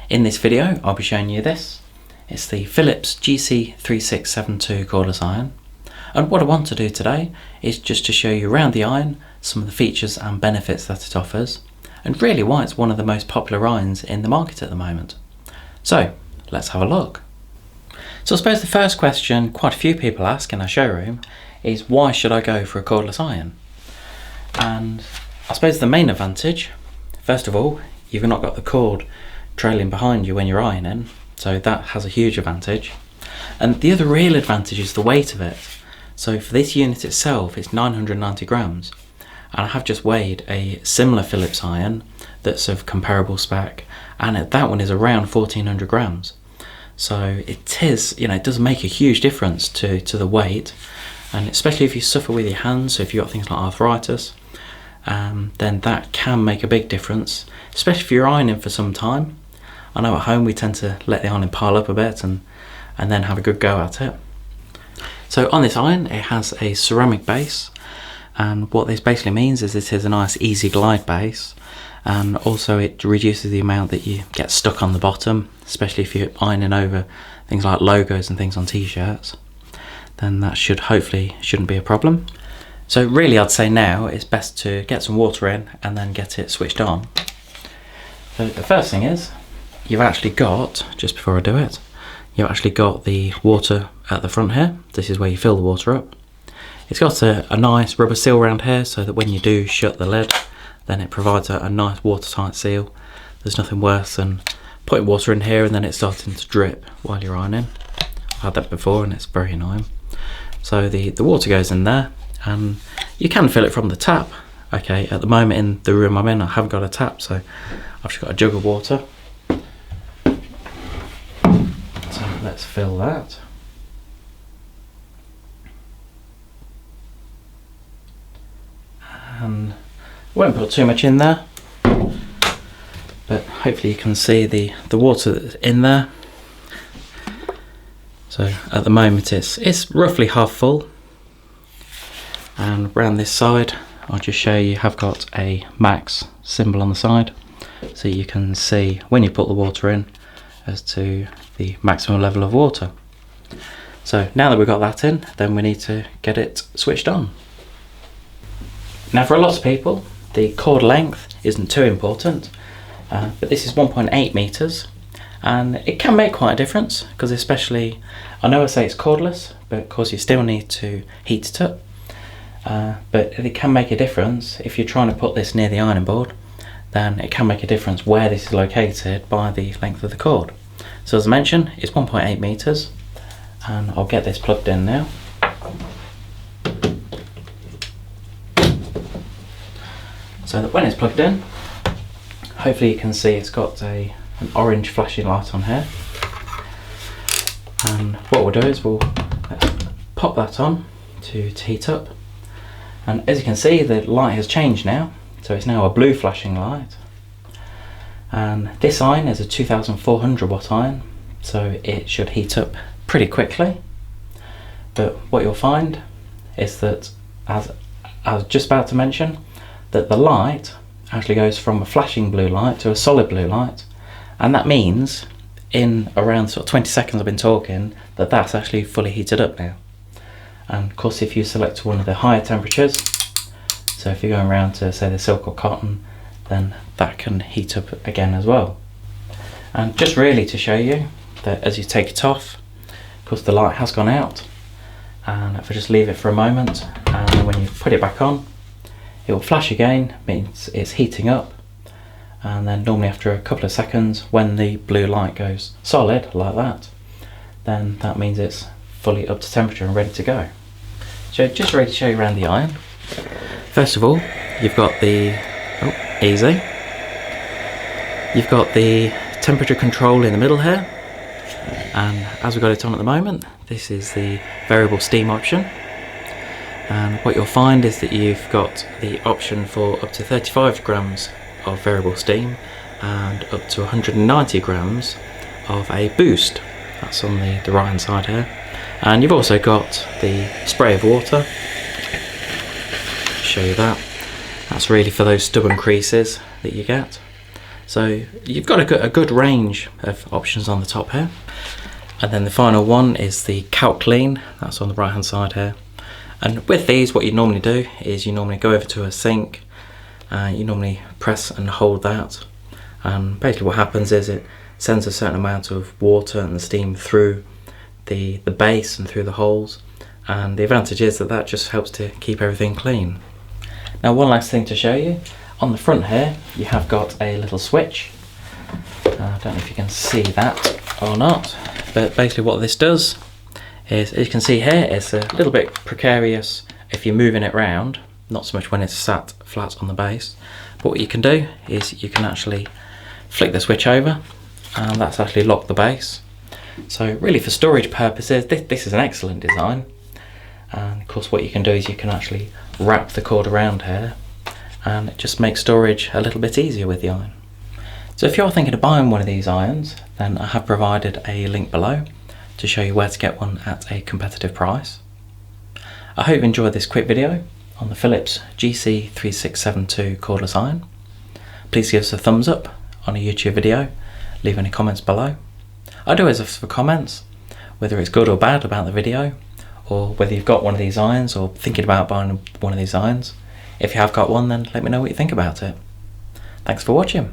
In this video I'll be showing you this. It's the Philips GC3672 Cordless Iron, and what I want to do today is just to show you around the iron some of the features and benefits that it offers, and really why it's one of the most popular irons in the market at the moment. So let's have a look. So I suppose the first question quite a few people ask in our showroom is, why should I go for a cordless iron? And I suppose the main advantage, first of all, you've not got the cord trailing behind you when you're ironing, so that has a huge advantage. And the other real advantage is the weight of it. So for this unit itself, it's 990 grams, and I have just weighed a similar Philips iron that's of comparable spec, and that one is around 1400 grams. So it is, it does make a huge difference to the weight, and especially if you suffer with your hands, so if you've got things like arthritis, then that can make a big difference, especially if you're ironing for some time. I know at home we tend to let the ironing pile up a bit and then have a good go at it. So on this iron, it has a ceramic base, and what this basically means is it is a nice easy glide base, and also it reduces the amount that you get stuck on the bottom, especially if you're ironing over things like logos and things on t-shirts. Then that shouldn't be a problem. So really I'd say now it's best to get some water in and then get it switched on. So the first thing is, you've actually got, just before I do it, you've actually got the water at the front here. This is where you fill the water up. It's got a nice rubber seal around here so that when you do shut the lid, then it provides a nice watertight seal. There's nothing worse than putting water in here and then it's starting to drip while you're ironing. I've had that before and it's very annoying. So the water goes in there, and you can fill it from the tap. Okay, at the moment in the room I'm in, I haven't got a tap, so I've just got a jug of water. So let's fill that. And I won't put too much in there, but hopefully you can see the water that's in there. So at the moment it's roughly half full, and around this side I'll just show you have got a max symbol on the side, so you can see when you put the water in as to the maximum level of water. So now that we've got that in, then we need to get it switched on. Now for a lot of people the cord length isn't too important, but this is 1.8 meters, and it can make quite a difference, because especially, I know I say it's cordless, but of course you still need to heat it up, but it can make a difference if you're trying to put this near the ironing board. Then it can make a difference where this is located by the length of the cord. So as I mentioned, it's 1.8 meters, and I'll get this plugged in now. So that when it's plugged in, hopefully you can see it's got an orange flashing light on here. And what we'll do is we'll pop that on to heat up. And as you can see, the light has changed now, so it's now a blue flashing light. And this iron is a 2400 watt iron, so it should heat up pretty quickly. But what you'll find is that, as I was just about to mention, that the light actually goes from a flashing blue light to a solid blue light, and that means in around sort of 20 seconds I've been talking that that's actually fully heated up now. And of course if you select one of the higher temperatures, so if you're going around to say the silk or cotton, then that can heat up again as well. And just really to show you that as you take it off, of course the light has gone out, and if I just leave it for a moment, and then when you put it back on, it will flash again, means it's heating up, and then normally after a couple of seconds, when the blue light goes solid like that, then that means it's fully up to temperature and ready to go. So just ready to show you around the iron. First of all, you've got the You've got the temperature control in the middle here, and as we've got it on at the moment, this is the variable steam option. And what you'll find is that you've got the option for up to 35 grams of variable steam and up to 190 grams of a boost. That's on the right hand side here. And you've also got the spray of water. Show you that. That's really for those stubborn creases that you get. So you've got a good range of options on the top here. And then the final one is the Calc Clean, that's on the right hand side here. And with these, what you normally do is you normally go over to a sink, you normally press and hold that, and basically what happens is it sends a certain amount of water and steam through the base and through the holes, and the advantage is that just helps to keep everything clean. Now one last thing to show you, on the front here you have got a little switch. I don't know if you can see that or not, but basically what this does is, as you can see here, it's a little bit precarious if you're moving it around, not so much when it's sat flat on the base. But what you can do is you can actually flick the switch over, and that's actually locked the base. So really for storage purposes, this is an excellent design. And of course what you can do is you can actually wrap the cord around here, and it just makes storage a little bit easier with the iron. So if you're thinking of buying one of these irons, then I have provided a link below to show you where to get one at a competitive price. I hope you enjoyed this quick video on the Philips GC3672 Cordless Iron. Please give us a thumbs up on a YouTube video, leave any comments below. I do always ask for comments, whether it's good or bad about the video, or whether you've got one of these irons or thinking about buying one of these irons. If you have got one, then let me know what you think about it. Thanks for watching.